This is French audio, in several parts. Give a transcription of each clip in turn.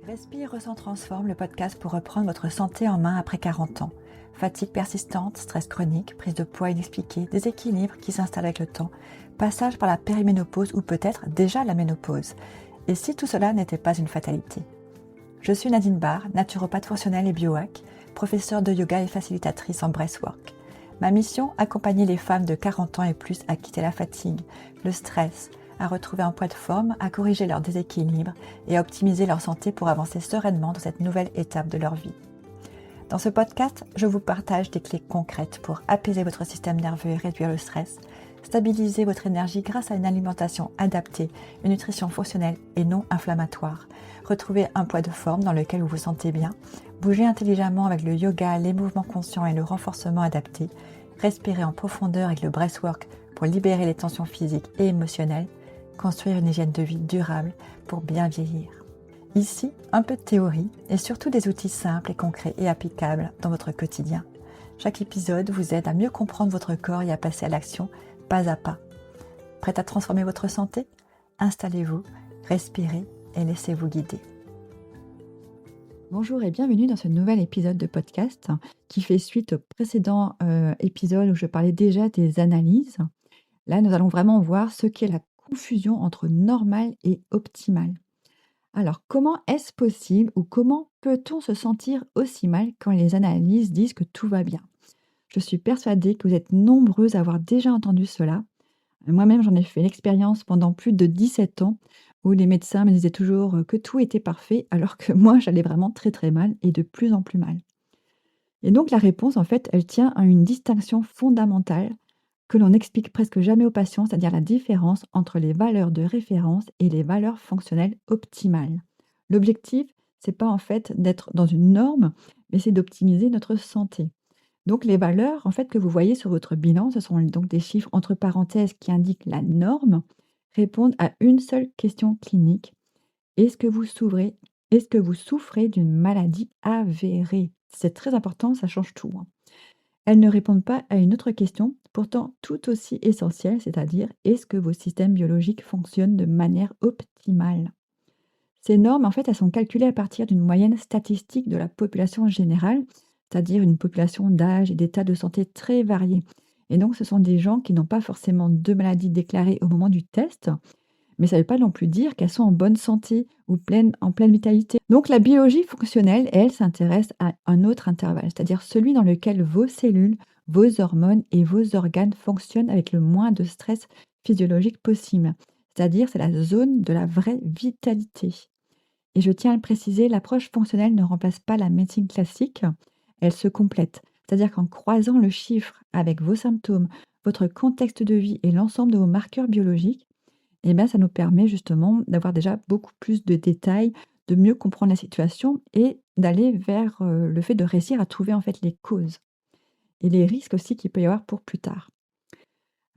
Respire, ressent, transforme, le podcast pour reprendre votre santé en main après 40 ans. Fatigue persistante, stress chronique, prise de poids inexpliquée, déséquilibre qui s'installe avec le temps, passage par la périménopause ou peut-être déjà la ménopause. Et si tout cela n'était pas une fatalité? Je suis Nadine Barr, naturopathe fonctionnelle et biohack, professeure de yoga et facilitatrice en breathwork. Ma mission, accompagner les femmes de 40 ans et plus à quitter la fatigue, le stress, à retrouver un poids de forme, à corriger leur déséquilibre et à optimiser leur santé pour avancer sereinement dans cette nouvelle étape de leur vie. Dans ce podcast, je vous partage des clés concrètes pour apaiser votre système nerveux et réduire le stress, stabiliser votre énergie grâce à une alimentation adaptée, une nutrition fonctionnelle et non inflammatoire, retrouver un poids de forme dans lequel vous vous sentez bien, bouger intelligemment avec le yoga, les mouvements conscients et le renforcement adapté, respirer en profondeur avec le breathwork pour libérer les tensions physiques et émotionnelles, construire une hygiène de vie durable pour bien vieillir. Ici, un peu de théorie et surtout des outils simples et concrets et applicables dans votre quotidien. Chaque épisode vous aide à mieux comprendre votre corps et à passer à l'action pas à pas. Prête à transformer votre santé? Installez-vous, respirez et laissez-vous guider. Bonjour et bienvenue dans ce nouvel épisode de podcast qui fait suite au précédent épisode où je parlais déjà des analyses. Là, nous allons vraiment voir ce qu'est la confusion entre normal et optimal. Alors, comment est-ce possible ou comment peut-on se sentir aussi mal quand les analyses disent que tout va bien? Je suis persuadée que vous êtes nombreux à avoir déjà entendu cela. Moi-même, j'en ai fait l'expérience pendant plus de 17 ans où les médecins me disaient toujours que tout était parfait alors que moi, j'allais vraiment très très mal et de plus en plus mal. Et donc, la réponse, en fait, elle tient à une distinction fondamentale que l'on n'explique presque jamais aux patients, c'est-à-dire la différence entre les valeurs de référence et les valeurs fonctionnelles optimales. L'objectif, c'est pas en fait d'être dans une norme, mais c'est d'optimiser notre santé. Donc les valeurs en fait que vous voyez sur votre bilan, ce sont donc des chiffres entre parenthèses qui indiquent la norme, répondent à une seule question clinique. Est-ce que vous souffrez, est-ce que vous souffrez d'une maladie avérée? C'est très important, ça change tout, hein. Elles ne répondent pas à une autre question, pourtant tout aussi essentielle, c'est-à-dire est-ce que vos systèmes biologiques fonctionnent de manière optimale? Ces normes, en fait, elles sont calculées à partir d'une moyenne statistique de la population générale, c'est-à-dire une population d'âge et d'état de santé très variés. Et donc, ce sont des gens qui n'ont pas forcément de maladies déclarées au moment du test, mais ça ne veut pas non plus dire qu'elles sont en bonne santé ou en pleine vitalité. Donc la biologie fonctionnelle, elle, s'intéresse à un autre intervalle, c'est-à-dire celui dans lequel vos cellules, vos hormones et vos organes fonctionnent avec le moins de stress physiologique possible. C'est-à-dire c'est la zone de la vraie vitalité. Et je tiens à le préciser, l'approche fonctionnelle ne remplace pas la médecine classique, elle se complète. C'est-à-dire qu'en croisant le chiffre avec vos symptômes, votre contexte de vie et l'ensemble de vos marqueurs biologiques, eh bien, ça nous permet justement d'avoir déjà beaucoup plus de détails, de mieux comprendre la situation et d'aller vers le fait de réussir à trouver en fait les causes et les risques aussi qu'il peut y avoir pour plus tard.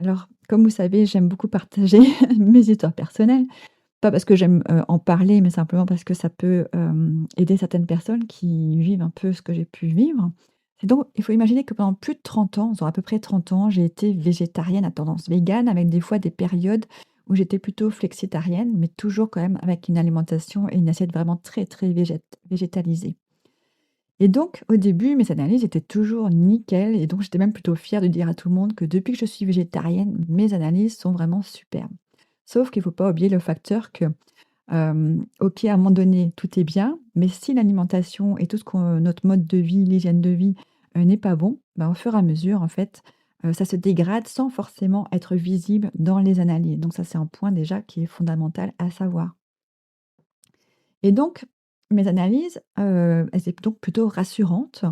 Alors, comme vous savez, j'aime beaucoup partager mes histoires personnelles, pas parce que j'aime en parler, mais simplement parce que ça peut aider certaines personnes qui vivent un peu ce que j'ai pu vivre. Et donc, il faut imaginer que pendant plus de 30 ans, à peu près 30 ans, j'ai été végétarienne à tendance végane, avec des fois des périodes où j'étais plutôt flexitarienne, mais toujours quand même avec une alimentation et une assiette vraiment très, très végétalisée. Et donc, au début, mes analyses étaient toujours nickel, et donc j'étais même plutôt fière de dire à tout le monde que depuis que je suis végétarienne, mes analyses sont vraiment superbes. Sauf qu'il ne faut pas oublier le facteur que, OK, à un moment donné, tout est bien, mais si l'alimentation et tout ce qu'on notre mode de vie, l'hygiène de vie, n'est pas bon, ben, au fur et à mesure, en fait, ça se dégrade sans forcément être visible dans les analyses. Donc ça, c'est un point déjà qui est fondamental à savoir. Et donc mes analyses, elles étaient donc plutôt rassurantes.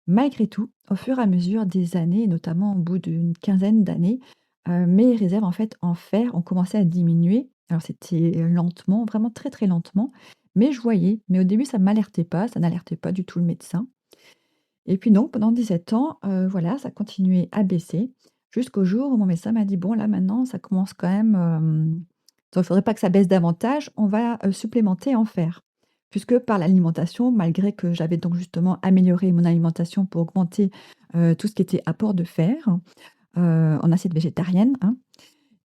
Malgré tout, au fur et à mesure des années, et notamment au bout d'une quinzaine d'années, mes réserves en fait en fer ont commencé à diminuer. Alors c'était lentement, vraiment très, très lentement, mais je voyais. Mais au début, ça m'alertait pas, ça n'alertait pas du tout le médecin. Et puis donc pendant 17 ans, voilà, ça continuait à baisser jusqu'au jour où mon médecin m'a dit: «Bon là maintenant ça commence quand même, il faudrait pas que ça baisse davantage, on va, supplémenter en fer». Puisque par l'alimentation, malgré que j'avais donc justement amélioré mon alimentation pour augmenter, tout ce qui était apport de fer, en assiette végétarienne, hein,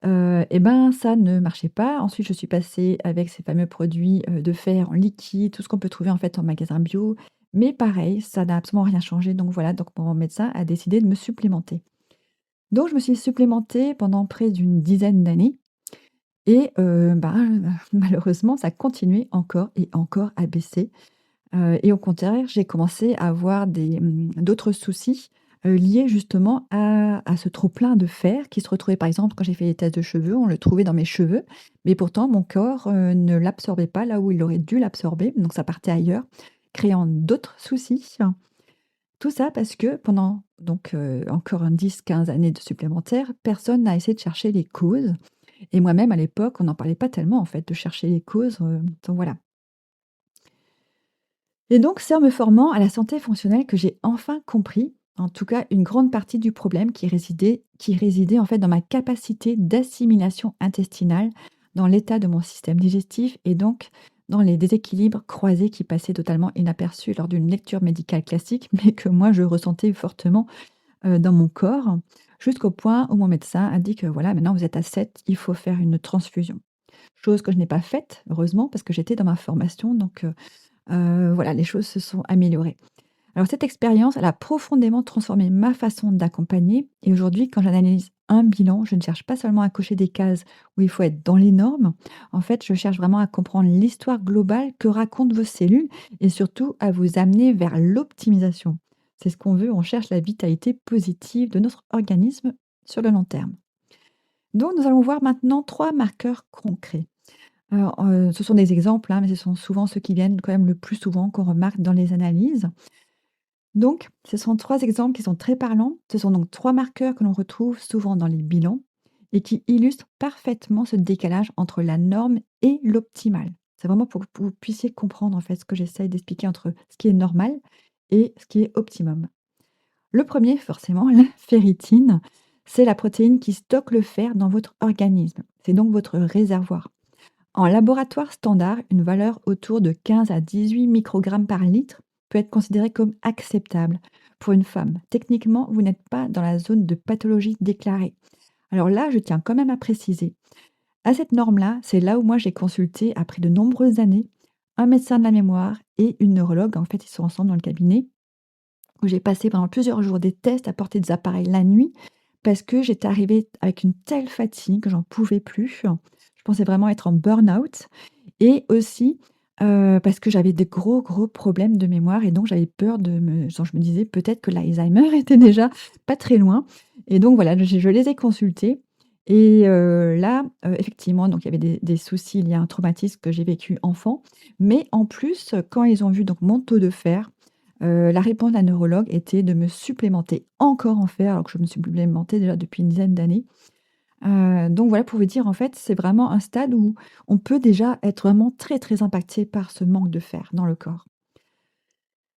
Et ben, ça ne marchait pas. Ensuite, je suis passée avec ces fameux produits, de fer en liquide, tout ce qu'on peut trouver en fait en magasin bio. Mais pareil, ça n'a absolument rien changé. Donc voilà, donc mon médecin a décidé de me supplémenter. Donc je me suis supplémentée pendant près d'une dizaine d'années et malheureusement, ça continuait encore et encore à baisser. Et au contraire, j'ai commencé à avoir d'autres soucis, liés justement à ce trop-plein de fer qui se retrouvait par exemple quand j'ai fait les tests de cheveux, on le trouvait dans mes cheveux, mais pourtant mon corps, ne l'absorbait pas là où il aurait dû l'absorber, donc ça partait ailleurs, créant d'autres soucis. Tout ça parce que pendant donc, encore un 10-15 années de supplémentaire, personne n'a essayé de chercher les causes et moi-même à l'époque, on n'en parlait pas tellement en fait de chercher les causes, donc voilà. Et donc, c'est en me formant à la santé fonctionnelle que j'ai enfin compris, en tout cas, une grande partie du problème qui résidait en fait dans ma capacité d'assimilation intestinale, dans l'état de mon système digestif et donc dans les déséquilibres croisés qui passaient totalement inaperçus lors d'une lecture médicale classique, mais que moi je ressentais fortement dans mon corps, jusqu'au point où mon médecin a dit que voilà, maintenant vous êtes à 7, il faut faire une transfusion. Chose que je n'ai pas faite, heureusement, parce que j'étais dans ma formation, donc voilà, les choses se sont améliorées. Alors cette expérience, elle a profondément transformé ma façon d'accompagner et aujourd'hui, quand j'analyse un bilan, je ne cherche pas seulement à cocher des cases où il faut être dans les normes. En fait, je cherche vraiment à comprendre l'histoire globale que racontent vos cellules et surtout à vous amener vers l'optimisation. C'est ce qu'on veut, on cherche la vitalité positive de notre organisme sur le long terme. Donc nous allons voir maintenant 3 marqueurs concrets. Alors, ce sont des exemples, hein, mais ce sont souvent ceux qui viennent quand même le plus souvent, qu'on remarque dans les analyses. Donc, ce sont 3 exemples qui sont très parlants. Ce sont donc 3 marqueurs que l'on retrouve souvent dans les bilans et qui illustrent parfaitement ce décalage entre la norme et l'optimal. C'est vraiment pour que vous puissiez comprendre, en fait, ce que j'essaye d'expliquer entre ce qui est normal et ce qui est optimum. Le premier, forcément, la ferritine, c'est la protéine qui stocke le fer dans votre organisme. C'est donc votre réservoir. En laboratoire standard, une valeur autour de 15 à 18 microgrammes par litre peut être considérée comme acceptable pour une femme. Techniquement, vous n'êtes pas dans la zone de pathologie déclarée. Alors là, je tiens quand même à préciser, à cette norme-là, c'est là où moi j'ai consulté, après de nombreuses années, un médecin de la mémoire et une neurologue. En fait, ils sont ensemble dans le cabinet, où j'ai passé pendant plusieurs jours des tests à porter des appareils la nuit, parce que j'étais arrivée avec une telle fatigue que j'en pouvais plus. Je pensais vraiment être en burn-out et aussi, parce que j'avais des gros, gros problèmes de mémoire et donc j'avais peur genre je me disais peut-être que l'Alzheimer était déjà pas très loin et donc voilà, je les ai consultés et là, effectivement, donc il y avait des soucis liés à un traumatisme que j'ai vécu enfant, mais en plus, quand ils ont vu donc mon taux de fer, la réponse de la neurologue était de me supplémenter encore en fer alors que je me supplémentais déjà depuis une dizaine d'années. Donc voilà pour vous dire, en fait, c'est vraiment un stade où on peut déjà être vraiment très, très impacté par ce manque de fer dans le corps.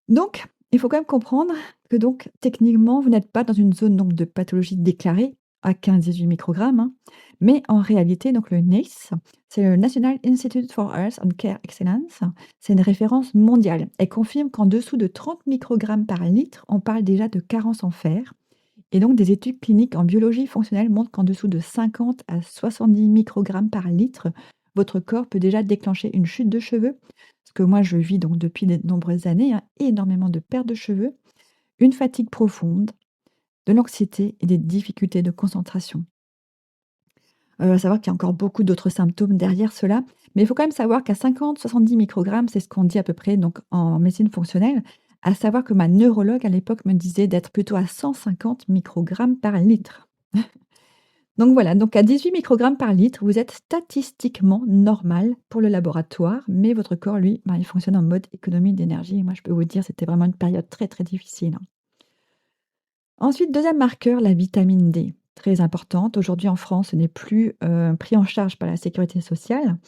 Donc, il faut quand même comprendre que donc techniquement, vous n'êtes pas dans une zone donc de pathologie déclarée à 15-18 microgrammes, hein, mais en réalité, donc le NICE, c'est le National Institute for Health and Care Excellence, c'est une référence mondiale. Elle confirme qu'en dessous de 30 microgrammes par litre, on parle déjà de carence en fer et donc, des études cliniques en biologie fonctionnelle montrent qu'en dessous de 50 à 70 microgrammes par litre, votre corps peut déjà déclencher une chute de cheveux. Ce que moi, je vis donc depuis de nombreuses années, hein, énormément de perte de cheveux, une fatigue profonde, de l'anxiété et des difficultés de concentration. À savoir qu'il y a encore beaucoup d'autres symptômes derrière cela, mais il faut quand même savoir qu'à 50-70 microgrammes, c'est ce qu'on dit à peu près donc en médecine fonctionnelle, à savoir que ma neurologue à l'époque me disait d'être plutôt à 150 microgrammes par litre. Donc voilà, donc à 18 microgrammes par litre, vous êtes statistiquement normal pour le laboratoire, mais votre corps, lui, ben, il fonctionne en mode économie d'énergie et moi je peux vous dire, c'était vraiment une période très, très difficile, hein. Ensuite, deuxième marqueur, la vitamine D, très importante. Aujourd'hui en France, ce n'est plus, pris en charge par la sécurité sociale,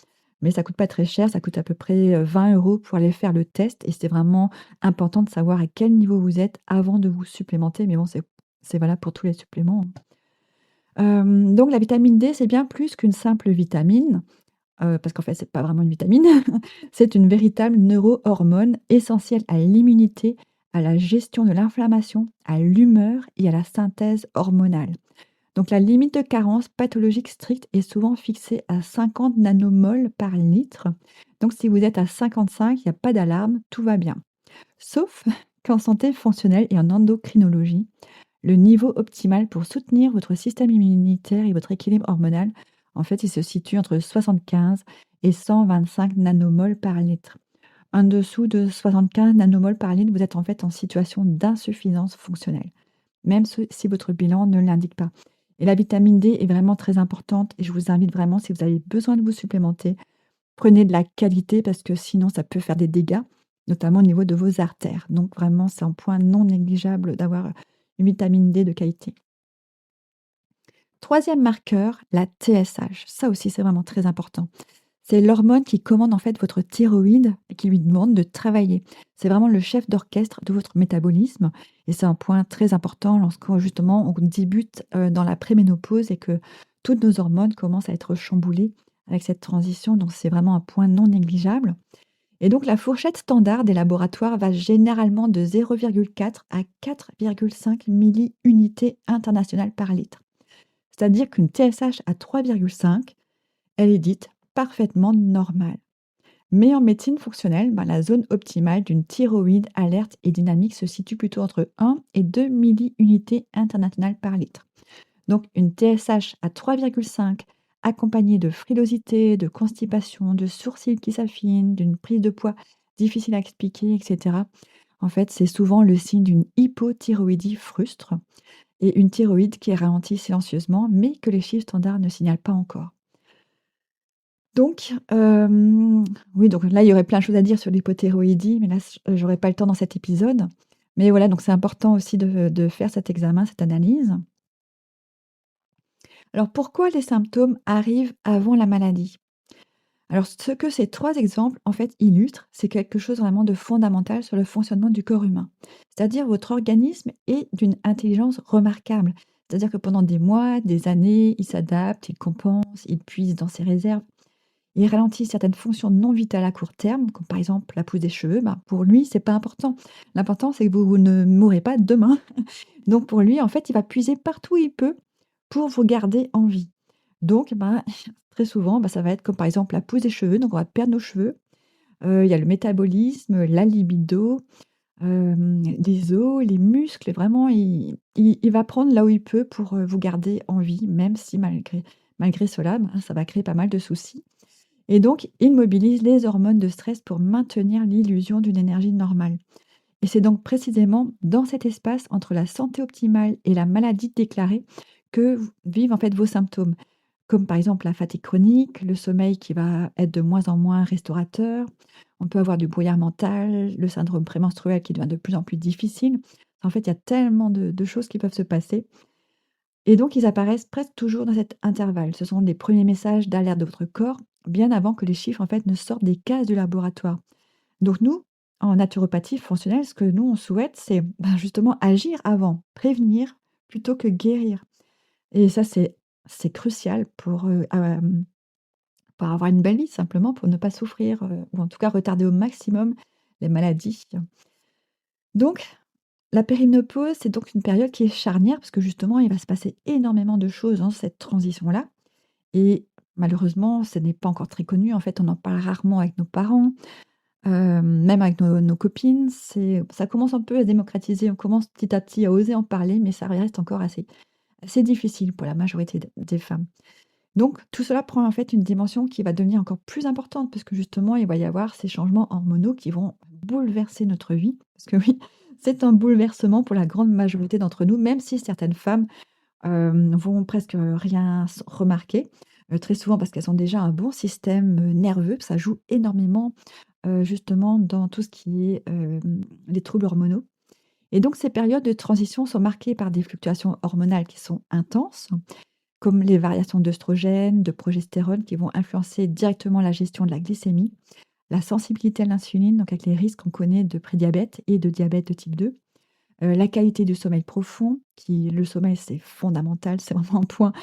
mais ça coûte pas très cher, ça coûte à peu près, 20 € pour aller faire le test et c'est vraiment important de savoir à quel niveau vous êtes avant de vous supplémenter, mais bon, c'est valable pour tous les suppléments, hein. Donc la vitamine D, c'est bien plus qu'une simple vitamine, parce qu'en fait, c'est pas vraiment une vitamine. C'est une véritable neurohormone essentielle à l'immunité, à la gestion de l'inflammation, à l'humeur et à la synthèse hormonale. Donc la limite de carence pathologique stricte est souvent fixée à 50 nanomoles par litre. Donc si vous êtes à 55, il n'y a pas d'alarme, tout va bien. Sauf qu'en santé fonctionnelle et en endocrinologie, le niveau optimal pour soutenir votre système immunitaire et votre équilibre hormonal, en fait, il se situe entre 75 et 125 nanomoles par litre. En dessous de 75 nanomoles par litre, vous êtes en fait en situation d'insuffisance fonctionnelle, même si votre bilan ne l'indique pas. Et la vitamine D est vraiment très importante et je vous invite vraiment, si vous avez besoin de vous supplémenter, prenez de la qualité parce que sinon ça peut faire des dégâts, notamment au niveau de vos artères. Donc vraiment, c'est un point non négligeable d'avoir une vitamine D de qualité. Troisième marqueur, la TSH. Ça aussi, c'est vraiment très important. C'est l'hormone qui commande en fait votre thyroïde et qui lui demande de travailler. C'est vraiment le chef d'orchestre de votre métabolisme et c'est un point très important lorsqu'on justement on débute dans la préménopause et que toutes nos hormones commencent à être chamboulées avec cette transition. Donc c'est vraiment un point non négligeable. Et donc la fourchette standard des laboratoires va généralement de 0,4 à 4,5 milliunités internationales par litre. C'est-à-dire qu'une TSH à 3,5, elle est dite parfaitement normale. Mais en médecine fonctionnelle, la zone optimale d'une thyroïde alerte et dynamique se situe plutôt entre 1 et 2 milliunités internationales par litre. Donc une TSH à 3,5 accompagnée de frilosité, de constipation, de sourcils qui s'affinent, d'une prise de poids difficile à expliquer, etc. En fait, c'est souvent le signe d'une hypothyroïdie frustre et une thyroïde qui est ralentie silencieusement, mais que les chiffres standards ne signalent pas encore. Donc, oui, donc là, il y aurait plein de choses à dire sur l'hypothyroïdie, mais là, j'aurais pas le temps dans cet épisode. Mais voilà, donc c'est important aussi de faire cet examen, cette analyse. Alors, pourquoi les symptômes arrivent avant la maladie? Alors, ce que ces 3 exemples, en fait, illustrent, c'est quelque chose vraiment de fondamental sur le fonctionnement du corps humain. C'est-à-dire votre organisme est d'une intelligence remarquable. C'est-à-dire que pendant des mois, des années, il s'adapte, il compense, il puise dans ses réserves. Il ralentit certaines fonctions non vitales à court terme, comme par exemple la pousse des cheveux. Pour lui, c'est pas important. L'important, c'est que vous ne mourrez pas demain. Donc pour lui, en fait, il va puiser partout où il peut pour vous garder en vie. Donc, très souvent, ça va être comme par exemple la pousse des cheveux. Donc on va perdre nos cheveux. Il y a le métabolisme, la libido, les os, les muscles. Vraiment, il va prendre là où il peut pour vous garder en vie, même si malgré cela, ça va créer pas mal de soucis. Et donc, il mobilise les hormones de stress pour maintenir l'illusion d'une énergie normale. Et c'est donc précisément dans cet espace entre la santé optimale et la maladie déclarée que vivent en fait vos symptômes, comme par exemple la fatigue chronique, le sommeil qui va être de moins en moins restaurateur, on peut avoir du brouillard mental, le syndrome prémenstruel qui devient de plus en plus difficile. En fait, il y a tellement de choses qui peuvent se passer. Et donc, ils apparaissent presque toujours dans cet intervalle. Ce sont les premiers messages d'alerte de votre corps, bien avant que les chiffres en fait ne sortent des cases du laboratoire. Donc nous, en naturopathie fonctionnelle, ce que nous on souhaite, c'est justement agir avant, prévenir plutôt que guérir. Et ça, c'est crucial pour avoir une belle vie, simplement pour ne pas souffrir, ou en tout cas retarder au maximum les maladies. Donc, la périménopause, c'est donc une période qui est charnière parce que justement, il va se passer énormément de choses dans cette transition-là. Et malheureusement, ce n'est pas encore très connu. En fait, on en parle rarement avec nos parents, même avec nos copines. Ça commence un peu à se démocratiser. On commence petit à petit à oser en parler, mais ça reste encore assez difficile pour la majorité des femmes. Donc tout cela prend en fait une dimension qui va devenir encore plus importante parce que justement, il va y avoir ces changements hormonaux qui vont bouleverser notre vie. Parce que oui, c'est un bouleversement pour la grande majorité d'entre nous, même si certaines femmes vont presque rien remarquer, très souvent parce qu'elles ont déjà un bon système nerveux. Ça joue énormément justement dans tout ce qui est les troubles hormonaux. Et donc ces périodes de transition sont marquées par des fluctuations hormonales qui sont intenses, comme les variations d'œstrogènes, de progestérone qui vont influencer directement la gestion de la glycémie, la sensibilité à l'insuline, donc avec les risques qu'on connaît de prédiabète et de diabète de type 2, la qualité du sommeil profond, le sommeil c'est fondamental, c'est vraiment un point,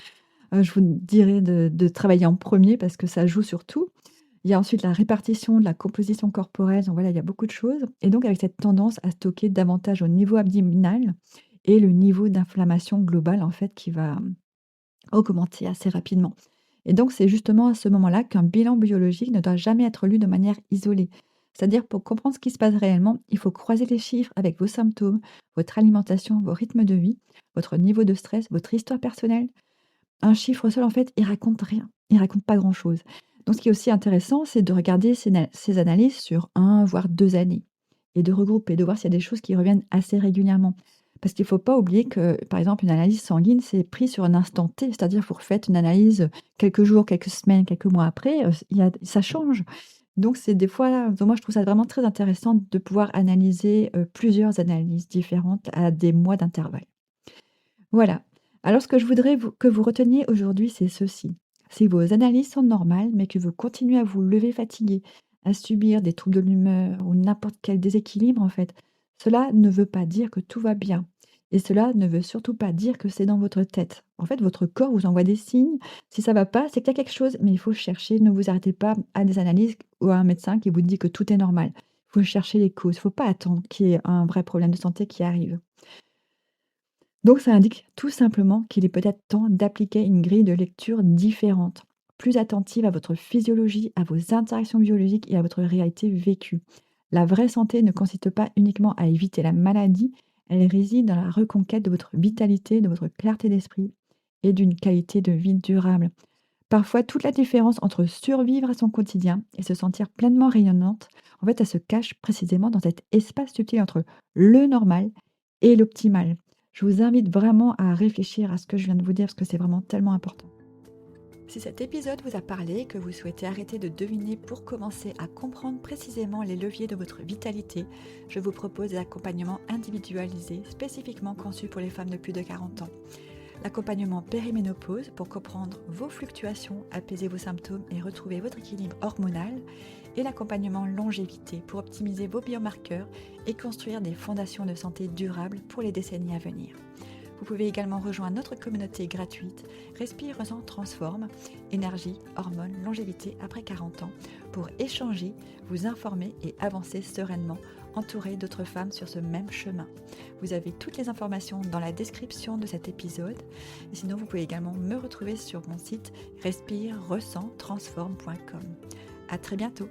je vous dirais de travailler en premier parce que ça joue sur tout. Il y a ensuite la répartition de la composition corporelle, donc voilà, il y a beaucoup de choses et donc avec cette tendance à stocker davantage au niveau abdominal et le niveau d'inflammation globale en fait augmenter assez rapidement. Et donc, c'est justement à ce moment-là qu'un bilan biologique ne doit jamais être lu de manière isolée. C'est-à-dire, pour comprendre ce qui se passe réellement, il faut croiser les chiffres avec vos symptômes, votre alimentation, vos rythmes de vie, votre niveau de stress, votre histoire personnelle. Un chiffre seul, en fait, il raconte rien. Il raconte pas grand-chose. Donc, ce qui est aussi intéressant, c'est de regarder ces analyses sur 1 voire 2 années et de regrouper, de voir s'il y a des choses qui reviennent assez régulièrement. Parce qu'il ne faut pas oublier que, par exemple, une analyse sanguine, c'est pris sur un instant T, c'est-à-dire vous refaites une analyse quelques jours, quelques semaines, quelques mois après, ça change. Donc, c'est des fois, moi, je trouve ça vraiment très intéressant de pouvoir analyser plusieurs analyses différentes à des mois d'intervalle. Voilà. Alors ce que je voudrais que vous reteniez aujourd'hui, c'est ceci. Si vos analyses sont normales, mais que vous continuez à vous lever fatigué, à subir des troubles de l'humeur ou n'importe quel déséquilibre, en fait, cela ne veut pas dire que tout va bien. Et cela ne veut surtout pas dire que c'est dans votre tête. En fait, votre corps vous envoie des signes. Si ça va pas, c'est qu'il y a quelque chose, mais il faut chercher. Ne vous arrêtez pas à des analyses ou à un médecin qui vous dit que tout est normal. Il faut chercher les causes. Il ne faut pas attendre qu'il y ait un vrai problème de santé qui arrive. Donc ça indique tout simplement qu'il est peut-être temps d'appliquer une grille de lecture différente, plus attentive à votre physiologie, à vos interactions biologiques et à votre réalité vécue. La vraie santé ne consiste pas uniquement à éviter la maladie, elle réside dans la reconquête de votre vitalité, de votre clarté d'esprit et d'une qualité de vie durable. Parfois, toute la différence entre survivre à son quotidien et se sentir pleinement rayonnante, en fait, elle se cache précisément dans cet espace subtil entre le normal et l'optimal. Je vous invite vraiment à réfléchir à ce que je viens de vous dire parce que c'est vraiment tellement important. Si cet épisode vous a parlé et que vous souhaitez arrêter de deviner pour commencer à comprendre précisément les leviers de votre vitalité, je vous propose des accompagnements individualisés spécifiquement conçus pour les femmes de plus de 40 ans. L'accompagnement périménopause pour comprendre vos fluctuations, apaiser vos symptômes et retrouver votre équilibre hormonal. Et l'accompagnement longévité pour optimiser vos biomarqueurs et construire des fondations de santé durables pour les décennies à venir. Vous pouvez également rejoindre notre communauté gratuite Respire, Ressent, Transforme, énergie, hormones, longévité après 40 ans pour échanger, vous informer et avancer sereinement entouré d'autres femmes sur ce même chemin. Vous avez toutes les informations dans la description de cet épisode. Et sinon, vous pouvez également me retrouver sur mon site respire-ressent-transforme.com. À très bientôt.